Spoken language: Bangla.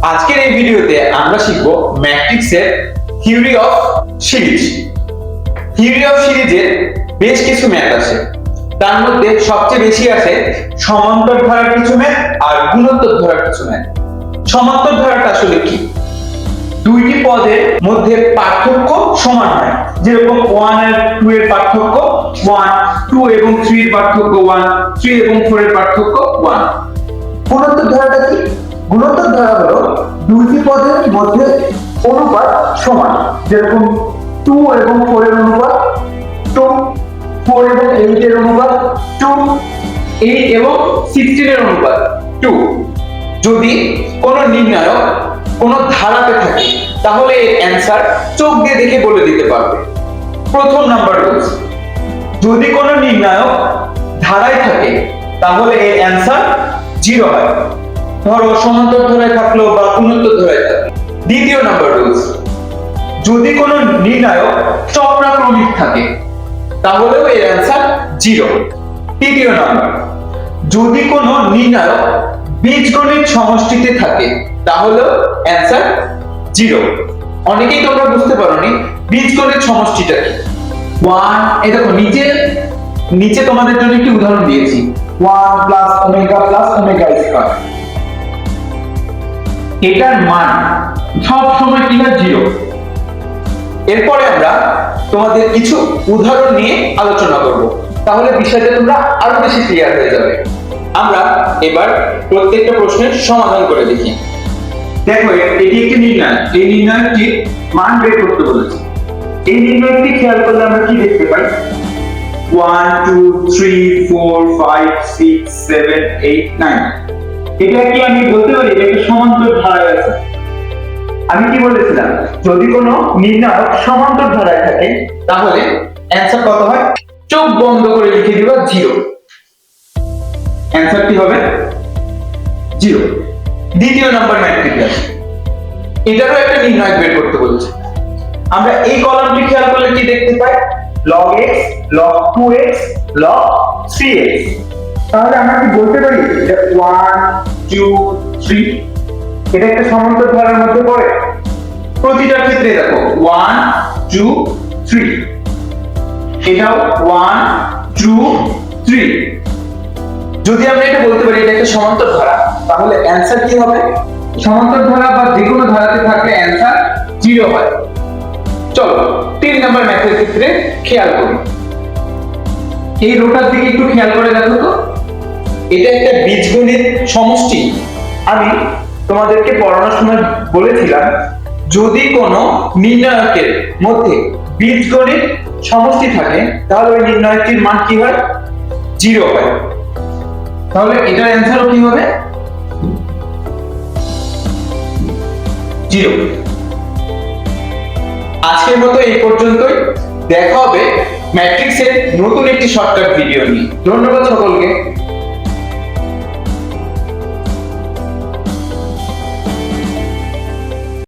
আজকের এই ভিডিওতে আমরা শিখব ম্যাট্রিক্সের theory of series. Theory of সিরিজের বেশ কিছু ম্যাথ আছে, তার মধ্যে সবচেয়ে বেশি আছে সমান্তর ধারার কিছু ম্যাথ আর গুণোত্তর ধারার কিছু ম্যাথ। সমান্তর ধারাটা আসলে কি? দুইটি পদের মধ্যে পার্থক্য সমান হয়, যেরকম 1 আর 2 এর পার্থক্য 1, 2 এবং 3 এর পার্থক্য 1, 3 এবং 4 এর পার্থক্য 1। গুণোত্তর ধারাটা কি? গুণোত্তর ধারা হলো দুইটি পদের মধ্যে অনুপাত সমান, যেরকম 2 এবং 4 এর অনুপাত 2, 4 এবং 8 এর অনুপাত 2, 8 এবং 16 এর অনুপাত 2। যদি কোনো নির্ণায়ক কোন ধারাতে থাকে তাহলে এর অ্যানসার চোখ দিয়ে দেখে বলে দিতে পারবে। প্রথম নাম্বার রুলস, যদি কোনো নির্ণায়ক ধারায় থাকে তাহলে এর অ্যানসার 0 হয়, ধরো সমান্তর ধারায় থাকলো বা গুণোত্তর ধারায় থাকলো। দ্বিতীয় নাম্বার রুলস, যদি কোনো নির্ণায়ক চক্রাক্রমিক থাকে তাহলেও এর অ্যানসার 0। তৃতীয় নাম্বার, যদি কোনো নির্ণায়ক বীজগণিত সমষ্টিতে থাকে তাহলেও অ্যানসার 0। অনেকেই তোমরা বুঝতে পারোনি বীজগণিত সমষ্টিটা কি। 1, এই দেখো নিচে তোমাদের জন্য একটি উদাহরণ দিয়েছি, 1 plus omega plus omega square. এটার মান সব সময় কি হয়? 0। এরপরে আমরা তোমাদের কিছু উদাহরণ নিয়ে আলোচনা করব, তাহলে বিষয়টা তোমরা আরো বেশি ক্লিয়ার হয়ে যাবে। আমরা এবার প্রত্যেকটা প্রশ্নের সমাধান করে দেখি। দেখো, এটি একটি নির্ণয়, এই নির্ণয়টির মান বের করতে বলেছে। এই নির্ণয়টি খেয়াল করলে আমরা কি দেখতে পাই? 1 2 3 4 5 6 7 8 9। এটা কি আমি বলতে পারি এটা একটা সমান্তর ধারায় আছে? আমি কি বলেছিলাম, যদি কোনো নির্ণায়ক সমান্তর ধারায় থাকে তাহলে অ্যানসার কত হয়? চোখ বন্ধ করে লিখে দিবা 0। অ্যানসারটি হবে 0। দ্বিতীয় নাম্বার ম্যাট্রিক্স আছে, এটারও একটা নির্ণয় বের করতে বলেছে। আমরা এই কলামটি খেয়াল করলে কি দেখতে পাই? log x, log 2x, log 3x। তাহলে আমরা কি বলতে পারি যে 1 2 3 এটা একটা সমান্তর ধারার মধ্যে পড়ে? প্রতিটার ক্ষেত্রে দেখো 1 2 3, এটাও 1 2 3। যদি আমরা এটা বলতে পারি এটা একটা সমান্তর ধারা, তাহলে অ্যানসার কি হবে? সমান্তর ধারা বা যে কোনো ধারাতে থাকলে অ্যানসার 0 হয়। চলো 3 নাম্বার ম্যাথের ক্ষেত্রে খেয়াল করি। এই রোটার দিকে একটু খেয়াল করে দেখো তো, এটা একটা বীজগণিত সমষ্টি। আমি তোমাদেরকে পড়ানোর সময় বলেছিলাম, যদি কোনো নির্ণায়কের মধ্যে বীজগণিত সমষ্টি থাকে তাহলে ওই নির্ণায়কটির মান কি হয়? 0 হয়। তাহলে এটার অ্যানসারও কি হবে? 0। আজকের মতো এই পর্যন্তই, দেখা হবে ম্যাট্রিক্সের নতুন একটি শর্টকাট ভিডিও নিয়ে। ধন্যবাদ সকলকে।